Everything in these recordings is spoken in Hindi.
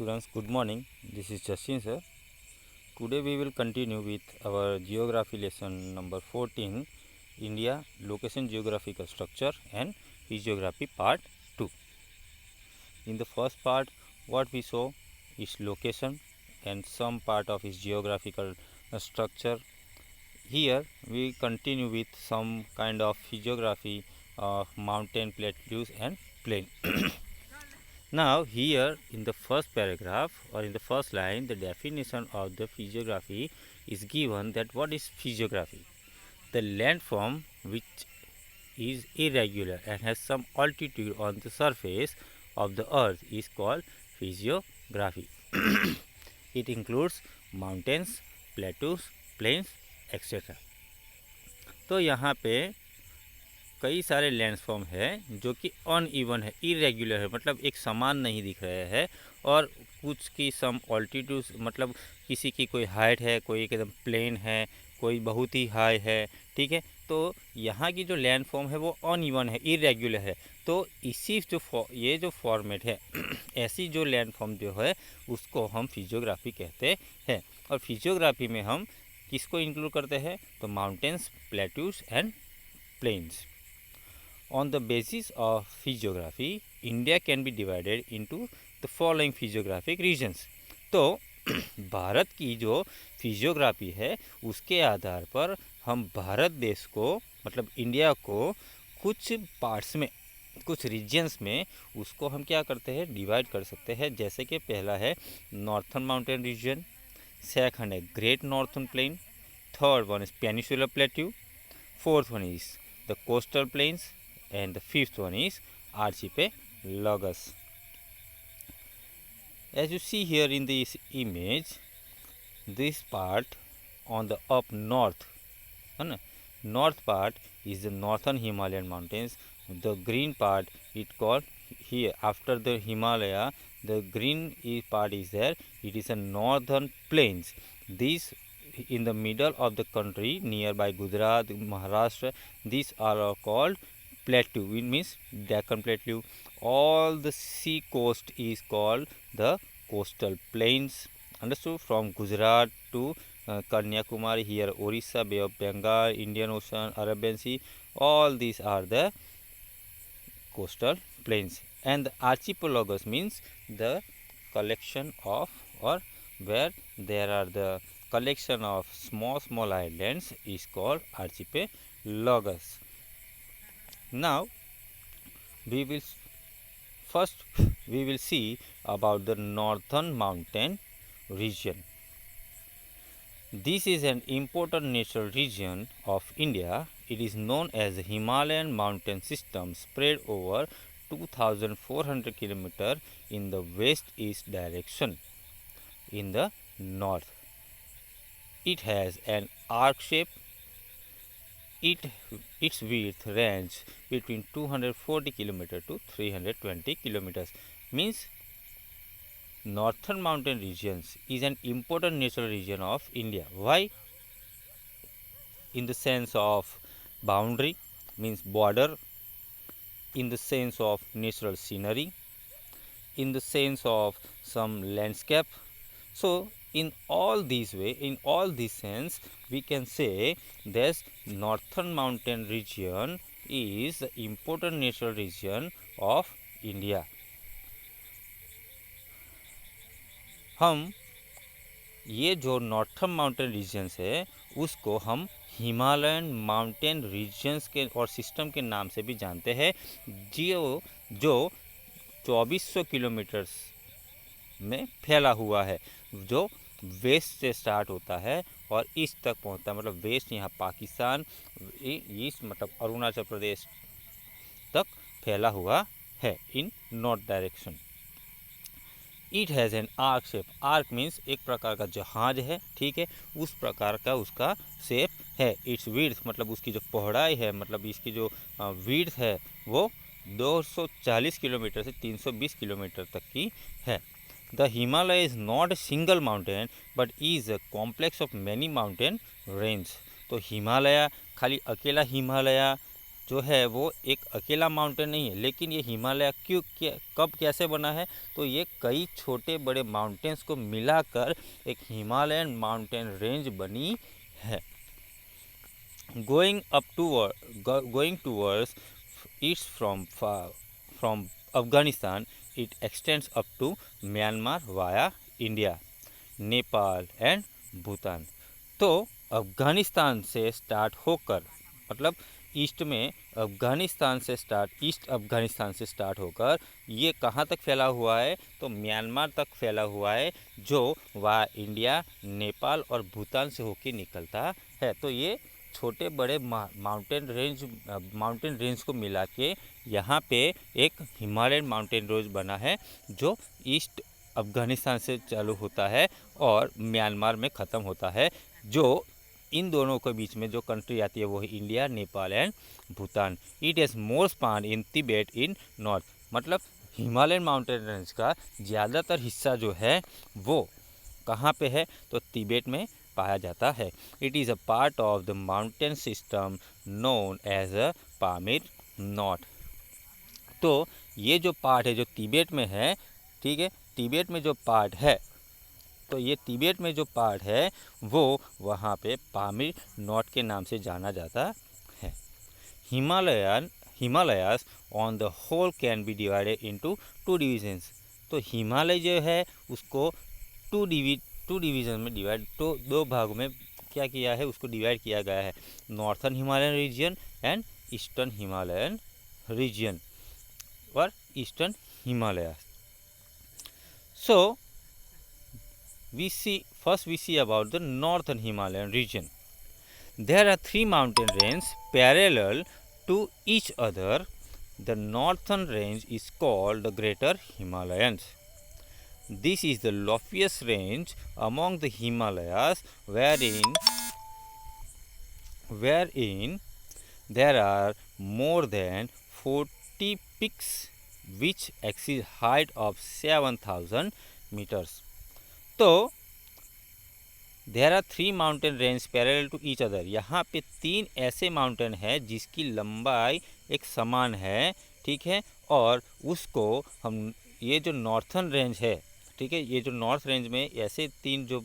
students, good morning. This is Justin sir. Today we will continue with our geography lesson number 14, India location geographical structure and physiography part 2. In the first part, what we saw is location and some part of its geographical structure. Here we continue with some kind of physiography of mountain, plateaus and plain. Now here in the first paragraph or in the first line, the definition of the physiography is given that what is physiography? The landform which is irregular and has some altitude on the surface of the earth is called physiography. It includes mountains, plateaus, plains, etc. तो यहाँ पे कई सारे लैंडफॉर्म है जो कि अनइवन है, इरेगुलर है, मतलब एक समान नहीं दिख रहे हैं और कुछ की सम ऑल्टीट्यूड, मतलब किसी की कोई हाइट है, कोई एकदम प्लेन है, कोई बहुत ही हाई है, ठीक है। तो यहाँ की जो लैंडफॉर्म है वो अनइवन है, इरेगुलर है। तो इसी जो ये जो फॉर्मेट है ऐसी जो लैंडफॉर्म जो है उसको हम फिजियोग्राफी कहते हैं। और फिजियोग्राफी में हम किसको इंक्लूड करते हैं? तो mountains, plateaus and plains. On the basis of physiography, India can be divided into the following physiographic regions. तो भारत की जो फिजियोग्राफी है उसके आधार पर हम भारत देश को, मतलब इंडिया को कुछ पार्ट्स में, कुछ रीजन्स में उसको हम क्या करते हैं? डिवाइड कर सकते हैं। जैसे कि पहला है नॉर्थन माउंटेन रीजन, सेकंड है great northern plain, third one is peninsular plateau, fourth one is the coastal plains, and the fifth one is archipelagus. As you see here in this image, this part on the up north, north part is the northern Himalayan mountains. The green part it called here after the Himalaya, the green part is there, it is a northern plains. These in the middle of the country nearby Gujarat, Maharashtra, these are called plateau. It means Deccan Plateau. All the sea coast is called the coastal plains. Understood? From Gujarat to Kanyakumari, here Orissa, Bay of Bengal, Indian Ocean, Arabian Sea, all these are the coastal plains. And the archipelagos means the collection of, or where there are the collection of small islands is called archipelagos. Now we will see about the northern mountain region. This is an important natural region of India. It is known as the Himalayan mountain system spread over 2400 km in the west-east direction in the north. It has an arc shape. Its width range between 240 km to 320 km. Means northern mountain regions is an important natural region of India. Why? In the sense of boundary, means border, in the sense of natural scenery, in the sense of some landscape. So in all these way, in all these sense, we can say this northern mountain region is the important natural region of India. हम ये जो नॉर्थन माउंटेन रीजन्स है उसको हम हिमालयन माउंटेन रीजन्स के और सिस्टम के नाम से भी जानते हैं, जो 2400 किलोमीटर्स में फैला हुआ है, जो वेस्ट से स्टार्ट होता है और ईस्ट तक पहुंचता है। मतलब वेस्ट यहाँ पाकिस्तान, ईस्ट मतलब अरुणाचल प्रदेश तक फैला हुआ है in north direction. It has an arc shape. Arc means एक प्रकार का जहाज है, ठीक है, उस प्रकार का उसका शेप है। इट्स विड्थ मतलब उसकी जो पौड़ाई है, मतलब इसकी जो विड्थ है वो 240 किलोमीटर से 320 किलोमीटर तक की है। The Himalaya is not a single mountain but is a complex of many mountain range. तो हिमालय खाली अकेला हिमालय जो है वो एक अकेला माउंटेन नहीं है, लेकिन ये हिमालय कब कैसे बना है, तो ये कई छोटे बड़े माउंटेन्स को मिलाकर एक हिमालयन माउंटेन रेंज बनी है। Going towards east from Afghanistan, it extends up to Myanmar via India, Nepal and Bhutan. तो अफगानिस्तान से स्टार्ट होकर, मतलब ईस्ट अफगानिस्तान से स्टार्ट होकर ये कहाँ तक फैला हुआ है, तो म्यांमार तक फैला हुआ है, जो वह इंडिया, नेपाल और भूटान से होकर निकलता है। तो ये छोटे बड़े माउंटेन रेंज को मिला के यहाँ पे एक हिमालयन माउंटेन रेंज बना है, जो ईस्ट अफगानिस्तान से चालू होता है और म्यांमार में ख़त्म होता है। जो इन दोनों के बीच में जो कंट्री आती है वो है India, Nepal and Bhutan. It has more span in Tibet in north, मतलब हिमालयन माउंटेन रेंज का ज़्यादातर हिस्सा जो है वो कहाँ पे है, तो तिब्बत में पाया जाता है। It is a part of the mountain system known as a Pamir knot. तो ये जो पार्ट है जो तिब्बत में है, ठीक है, तिब्बत में जो पार्ट है, तो ये तिब्बत में जो पार्ट है वो वहाँ पे पामीर नॉट के नाम से जाना जाता है। Himalayas on the whole can be divided into 2 divisions. तो हिमालय जो है उसको 2 डिवीज़न में डिवाइड, तो 2 भागों में क्या किया है, उसको डिवाइड किया गया है, northern Himalayan region and eastern Himalayan region और eastern Himalaya. So we see about the northern Himalayan region. There are 3 mountain ranges parallel to each other. The northern range is called the Greater Himalayas. This is the loftiest range among the Himalayas, wherein there are more than 40 peaks which exceed height of 7,000 meters. तो there are 3 mountain range parallel to each other. यहाँ पे 3 ऐसे माउंटेन है जिसकी लंबाई एक समान है, ठीक है, और उसको हम, ये जो नॉर्थन रेंज है, ठीक है, ये जो नॉर्थ रेंज में ऐसे 3 जो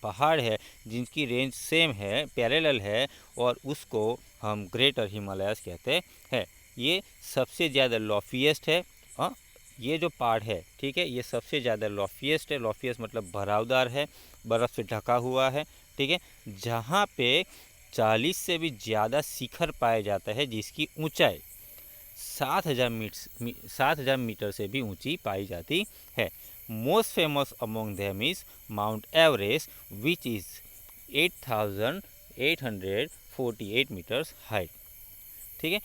पहाड़ है जिनकी रेंज सेम है, पैरेलल है, और उसको हम ग्रेटर हिमालयस कहते हैं। ये सबसे ज़्यादा लॉफिएस्ट है, ये जो पहाड़ है, ठीक है, ये सबसे ज़्यादा लॉफिएस्ट है। लॉफिएस्ट मतलब भरावदार है, बर्फ़ से ढका हुआ है, ठीक है, जहाँ पे 40 से भी ज़्यादा शिखर पाया जाता है, जिसकी ऊंचाई 7,000 मीटर से भी ऊंची पाई जाती है। Most famous among them is Mount Everest which is 8,848 metres height, ठीक है।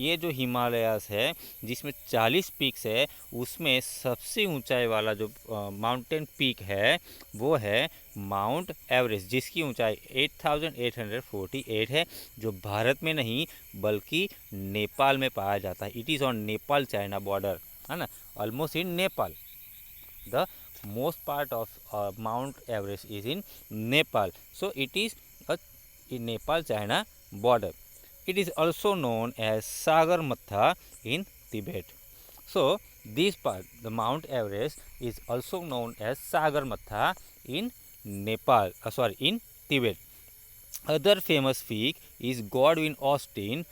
ये जो हिमालयास है जिसमें 40 पीक्स है, उसमें सबसे ऊंचाई वाला जो माउंटेन पीक है वो है माउंट एवरेस्ट, जिसकी ऊंचाई 8,848 है, जो भारत में नहीं बल्कि नेपाल में पाया जाता है। It is on Nepal China border, है ना, almost in Nepal. The most part of mount Everest is in Nepal, so it is in Nepal China border. It is also known as Sagarmatha in Tibet. So this part, the Mount Everest, is also known as Sagarmatha in Nepal, in Tibet. Other famous peak is Godwin Austen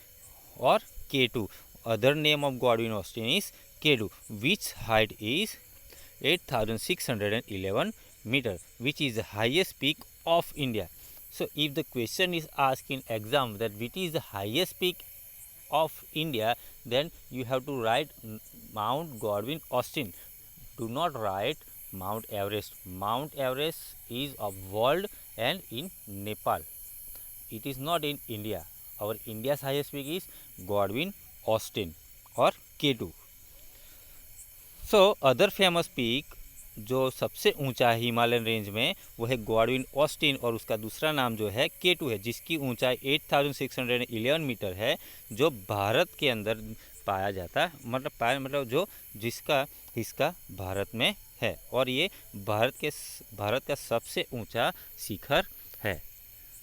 or K2. Other name of Godwin Austen is K2, which height is 8,611 meter, which is the highest peak of India. So if the question is asked in exam that which is the highest peak of India, then you have to write Mount Godwin Austen. Do not write Mount Everest. Mount Everest is of world and in Nepal. It is not in India. Our India's highest peak is Godwin Austen or K2. So other famous peak जो सबसे ऊंचा है हिमालयन रेंज में वो है गॉडविन ऑस्टिन, और उसका दूसरा नाम जो है K2 है, जिसकी ऊंचाई 8,611 मीटर है, जो भारत के अंदर पाया जाता है, मतलब जो जिसका हिस्सा भारत में है, और ये भारत का सबसे ऊंचा शिखर है।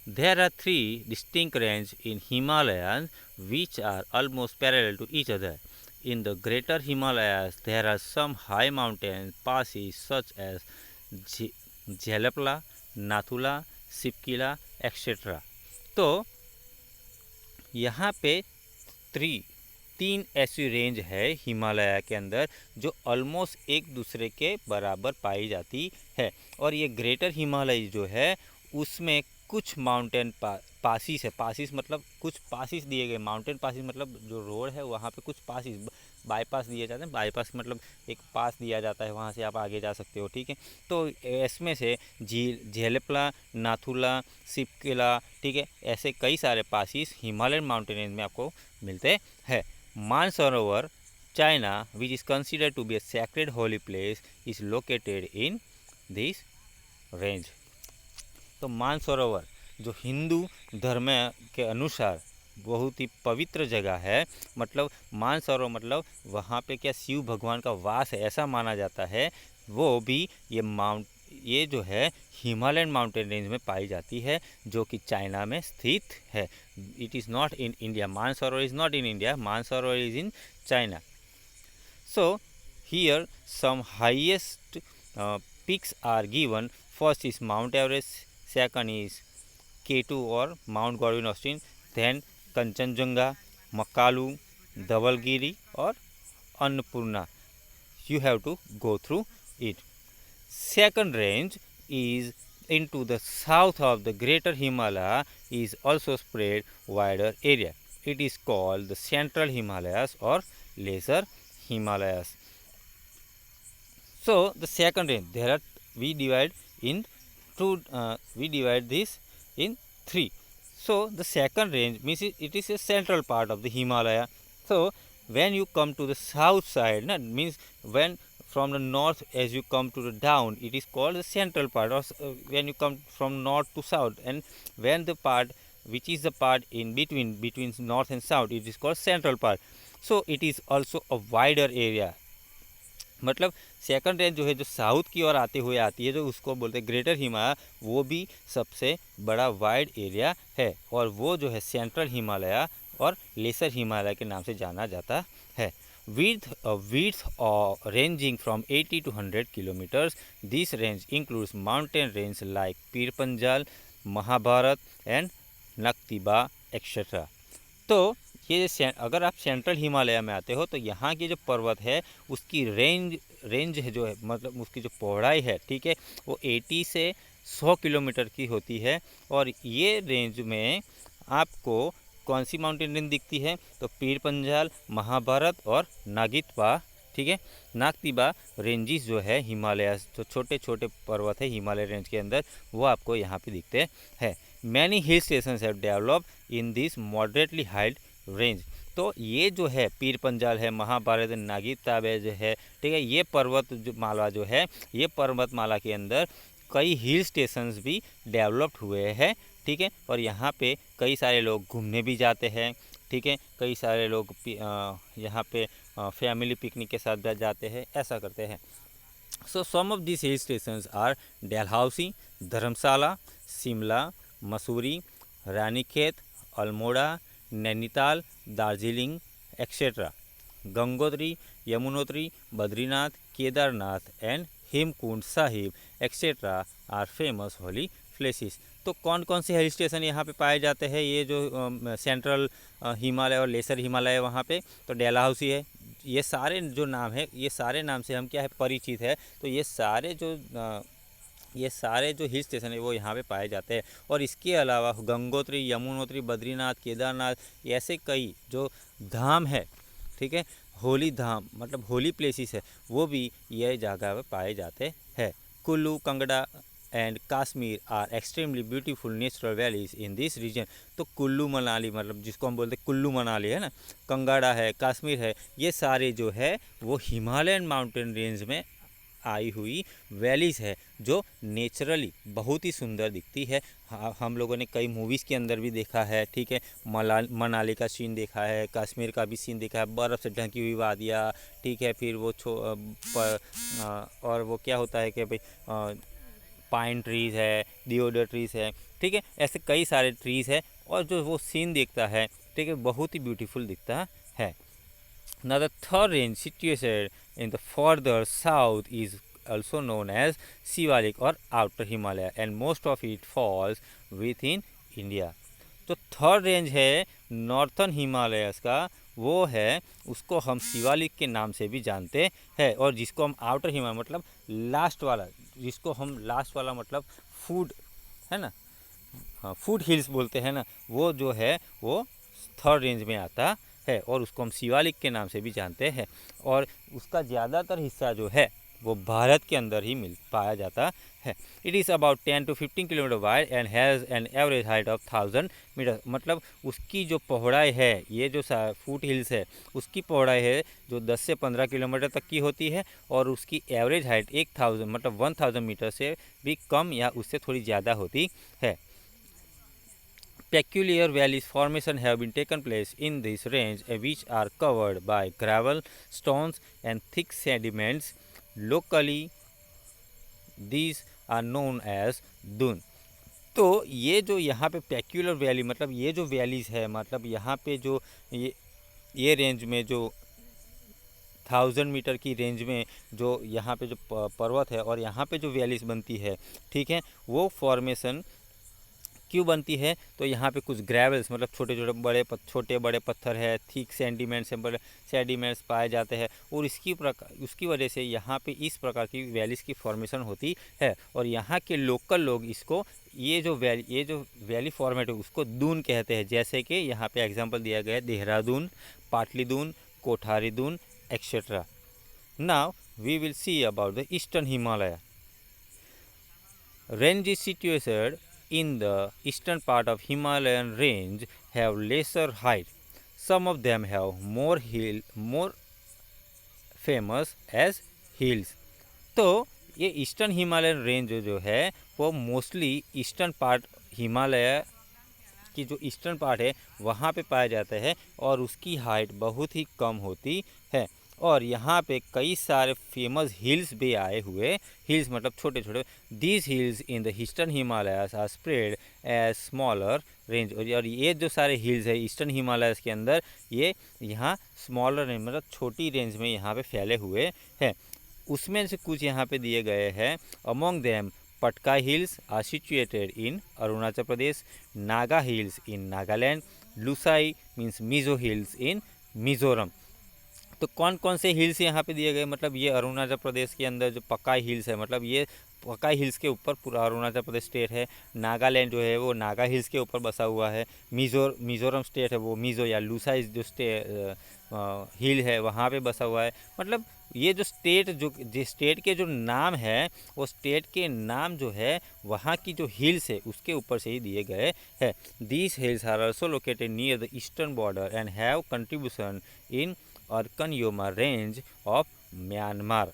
There are three distinct ranges in Himalayas which are almost parallel to each other. In the greater Himalayas, there are some high mountain passes such as Jhelapla, Nathula, Sipkila, etc. तो यहाँ पे तीन ऐसी रेंज है हिमालय के अंदर जो ऑलमोस्ट एक दूसरे के बराबर पाई जाती है। और ये ग्रेटर हिमालय जो है उसमें कुछ माउंटेन पासिस है। पासिस मतलब कुछ पासिस दिए गए, माउंटेन पासिस मतलब जो रोड है वहाँ पे कुछ पासिस बाईपास दिए जाते हैं। बाईपास मतलब एक पास दिया जाता है, वहाँ से आप आगे जा सकते हो, ठीक है। तो इसमें से झेलपला, नाथुला, सिपकिला, ठीक है, ऐसे कई सारे पासिस हिमालयन माउंटेन रेंज में आपको मिलते हैं। Mansarovar, China, which is considered to be a sacred holy place, is located in this range. तो मानसरोवर जो हिंदू धर्म के अनुसार बहुत ही पवित्र जगह है, मतलब मानसरोवर मतलब वहाँ पे क्या शिव भगवान का वास है ऐसा माना जाता है। वो भी ये जो है हिमालयन माउंटेन रेंज में पाई जाती है जो कि चाइना में स्थित है। It is not in India, Mansarovar is not in India, Mansarovar is in China. So here some highest peaks are given. First is Mount Everest, second is K2 or Mount Godwin Austen, then Kanchenjunga, Makalu, Dhavalgiri or Annapurna. You have to go through it. Second range is into the south of the greater Himalaya, is also spread wider area. It is called the Central Himalayas or Lesser Himalayas. So the second range, we divide this in three. So the second range means it is a central part of the Himalaya. So when you come to the south side, means when from the north as you come to the down, it is called the central part. Or when you come from north to south, and when the part which is the part in between north and south, it is called central part. So it is also a wider area. मतलब सेकंड रेंज जो है जो साउथ की ओर आते हुए आती है, जो उसको बोलते हैं ग्रेटर हिमालय, वो भी सबसे बड़ा वाइड एरिया है। और वो जो है सेंट्रल हिमालय और लेसर हिमालय के नाम से जाना जाता है। width ranging from 80 to 100 kilometers. This range includes mountain range like Pir Panjal, Mahabharat and नक्तिबा etcetera. तो ये अगर आप सेंट्रल हिमालय में आते हो तो यहाँ की जो पर्वत है उसकी रेंज है जो है, मतलब उसकी जो पौड़ाई है, ठीक है, वो 80 से 100 किलोमीटर की होती है। और ये रेंज में आपको कौन सी माउंटेन रेंज दिखती है? तो पीर पंजाल, महाभारत और नागितबा, ठीक है, नागतिबा रेंजेस जो है हिमालय, जो छोटे छोटे पर्वत है हिमालय रेंज के अंदर, वो आपको यहाँ पे दिखते हैं। Many hill station have developed in this moderately height range. तो ये जो है पीर पंजाल है, महाभारत, नागिताब जो है, ठीक है, ये पर्वत जो माला जो है, ये पर्वतमाला के अंदर कई हिल स्टेशंस भी डेवलप्ड हुए हैं, ठीक है। और यहाँ पे कई सारे लोग घूमने भी जाते हैं, ठीक है, कई सारे लोग यहाँ पे फैमिली पिकनिक के साथ जाते हैं, ऐसा करते हैं। So some of this hill stations are Dalhousie, Dharamshala, Shimla, Mussoorie, Ranikhet, Almora, Nainital, Darjeeling etcetera. Gangotri, Yamunotri, Badrinath, Kedarnath and Hemkund Sahib etcetera are famous holy places. तो कौन कौन से हिल स्टेशन यहाँ पे पाए जाते हैं? ये जो सेंट्रल हिमालय और लेसर हिमालय वहाँ पे, तो डलहौसी है। ये सारे जो नाम है, ये सारे नाम से हम क्या है परिचित है। तो ये सारे जो हिल स्टेशन है वो यहाँ पे पाए जाते हैं। और इसके अलावा गंगोत्री, यमुनोत्री, बद्रीनाथ, केदारनाथ, ऐसे कई जो धाम है, ठीक है, होली धाम मतलब होली प्लेसेस है, वो भी यह जगह पे पाए जाते हैं। Kullu, Kangra and Kashmir are extremely beautiful natural valleys in this region. तो कुल्लू मनाली, मतलब जिसको हम बोलते हैं कुल्लू मनाली है ना, कंगड़ा है, काश्मीर है, ये सारे जो है वो हिमालयन माउंटेन रेंज में आई हुई वैलीज़ है जो नेचुरली बहुत ही सुंदर दिखती है। हम लोगों ने कई मूवीज़ के अंदर भी देखा है, ठीक है, मनाली का सीन देखा है, कश्मीर का भी सीन देखा है, बर्फ़ से ढकी हुई वादियाँ, ठीक है, फिर वो और वो क्या होता है कि भाई पाइन ट्रीज़ है, डिओडर ट्रीज़ है, ठीक है। ऐसे कई सारे ट्रीज़ है और जो वो सीन दिखता है, ठीक है, बहुत ही ब्यूटीफुल दिखता है। Now the third range situated in the further south is also known as Shivalik or Outer Himalaya and most of it falls within India. तो थर्ड रेंज है नॉर्थन हिमालयस का, वो है उसको हम शिवालिक के नाम से भी जानते हैं, और जिसको हम आउटर हिमालय मतलब लास्ट वाला, जिसको हम लास्ट वाला मतलब फूड है ना, हाँ फूड हिल्स बोलते हैं ना, वो जो है वो थर्ड रेंज में आता है और उसको हम शिवालिक के नाम से भी जानते हैं। और उसका ज़्यादातर हिस्सा जो है वो भारत के अंदर ही मिल पाया जाता है। It is about 10 to 15 kilometre wide and has an average height of 1000 metre. मतलब उसकी जो पौड़ाई है, ये जो फूट हिल्स है उसकी पौड़ाई है जो 10 से 15 किलोमीटर तक की होती है, और उसकी एवरेज हाइट 1000 मतलब 1000 मीटर से भी कम या उससे थोड़ी ज़्यादा होती है। Peculiar valleys formation have been taken place in this range, which are covered by gravel, stones and thick sediments. Locally, these are known as dune. तो ये जो यहाँ पे पेक्यूलर वैली मतलब ये जो वैलीज़ है, मतलब यहाँ पे जो ये रेंज में जो 1000 मीटर की रेंज में जो यहाँ पे जो पर्वत है और यहाँ पे जो वैलीज़ बनती है, ठीक है, वो फॉर्मेशन क्यों बनती है, तो यहाँ पे कुछ ग्रेवल्स मतलब छोटे बड़े पत्थर है, थिक सेंडिमेंट्स है, बड़े सेडिमेंट्स पाए जाते हैं, और उसकी वजह से यहाँ पे इस प्रकार की वैलीज़ की फॉर्मेशन होती है। और यहाँ के लोकल लोग इसको ये जो वैली फॉर्मेट है उसको दून कहते हैं। जैसे कि यहाँ पे एग्जांपल दिया गया है Dehradun, Patli Dun, Kothari Dun etcetera. Now we will see about the eastern Himalaya. Range is situated in the eastern part of Himalayan range have lesser height. Some of them have more famous as hills. तो ये ईस्टर्न हिमालयन रेंज जो है वो मोस्टली ईस्टर्न पार्ट हिमालय की जो ईस्टर्न पार्ट है वहाँ पे पाया जाता है और उसकी हाइट बहुत ही कम होती है। और यहाँ पे कई सारे फेमस हिल्स भी आए हुए, हिल्स मतलब छोटे छोटे। These hills in the eastern Himalayas are spread as smaller range. और ये जो सारे हिल्स है ईस्टर्न हिमालयास के अंदर, ये यहाँ स्मॉलर रेंज मतलब छोटी रेंज में यहाँ पे फैले हुए हैं। उसमें से कुछ यहाँ पे दिए गए हैं। Among them Patkai hills are situated in Arunachal Pradesh, Naga hills in Nagaland, Lushai means Mizo hills in Mizoram. तो कौन कौन से हिल्स यहाँ पे दिए गए, मतलब ये अरुणाचल प्रदेश के अंदर जो पकाई हिल्स है, मतलब ये पकाई हिल्स के ऊपर पूरा अरुणाचल प्रदेश स्टेट है। नागालैंड जो है वो नागा हिल्स के ऊपर बसा हुआ है। मिज़ोरम स्टेट है वो मिज़ो या लूसाई जो हिल है वहाँ पे बसा हुआ है। मतलब ये जो स्टेट के जो नाम है वो स्टेट के नाम जो है वहाँ की जो हिल्स है उसके ऊपर से ही दिए गए हैं। These hills are also located near the eastern border and have contribution in Arakan Yoma range of Myanmar.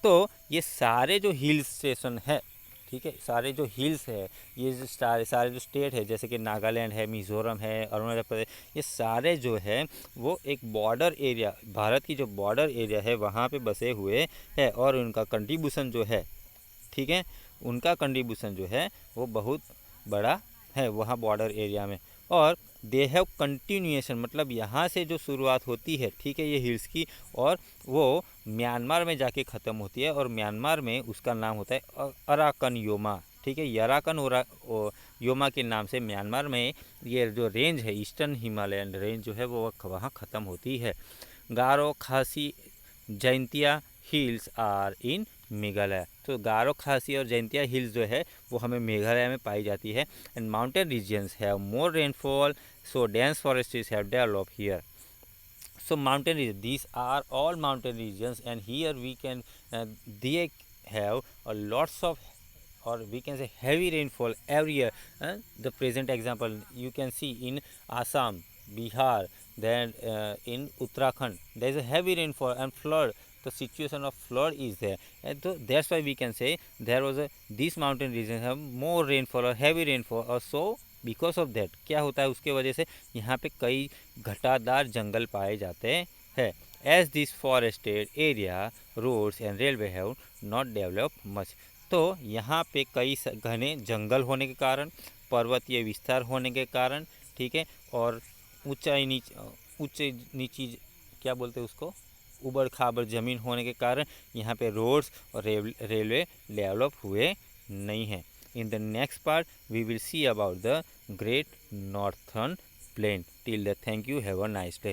तो ये सारे जो हिल स्टेशन है, ठीक है, सारे जो हिल्स है, ये जो सारे जो स्टेट है जैसे कि नागालैंड है, मिज़ोरम है, अरुणाचल प्रदेश, ये सारे जो है वो एक बॉर्डर एरिया, भारत की जो बॉर्डर एरिया है वहाँ पे बसे हुए हैं। और उनका कंट्रीब्यूशन जो है, ठीक है, उनका कंट्रीब्यूशन जो है वो बहुत बड़ा है वहाँ बॉर्डर एरिया में। और दे हैव कंटिन्यूएशन मतलब यहाँ से जो शुरुआत होती है, ठीक है, ये हिल्स की, और वो म्यांमार में जाके ख़त्म होती है। और म्यांमार में उसका नाम होता है अराकन योमा, ठीक है, यराकन योमा के नाम से म्यांमार में ये जो रेंज है ईस्टर्न हिमालयन रेंज जो है वो वहाँ ख़त्म होती है। Garo Khasi Jaintia hills are in Meghalaya. तो गारो खासी और जैंतिया हिल्स जो है वो हमें मेघालय में पाई जाती है। And mountain regions have more rainfall, so dense forests have develop here. So mountain region, these are all mountain regions, and here we can they have a lots of, or we can say heavy rainfall every year. The present example you can see in Assam, Bihar, then in Uttarakhand there is a heavy rainfall and flood. The situation of flood is there, and so that's why we can say there was these mountain regions have more rainfall or heavy rainfall, or so because of that क्या होता है उसके वजह से यहाँ पे कई घटादार जंगल पाए जाते हैं। As this forested area roads and railway have not develop much. तो यहाँ पे कई घने जंगल होने के कारण, पर्वतीय विस्तार होने के कारण, ठीक है, और ऊंचाई नीची क्या बोलते हैं उसको, उबड़ खाबड़ ज़मीन होने के कारण यहाँ पे रोड्स और रेलवे डेवलप हुए नहीं हैं। In the next part we will see about the great northern plain. Till then, thank you. Have a nice day.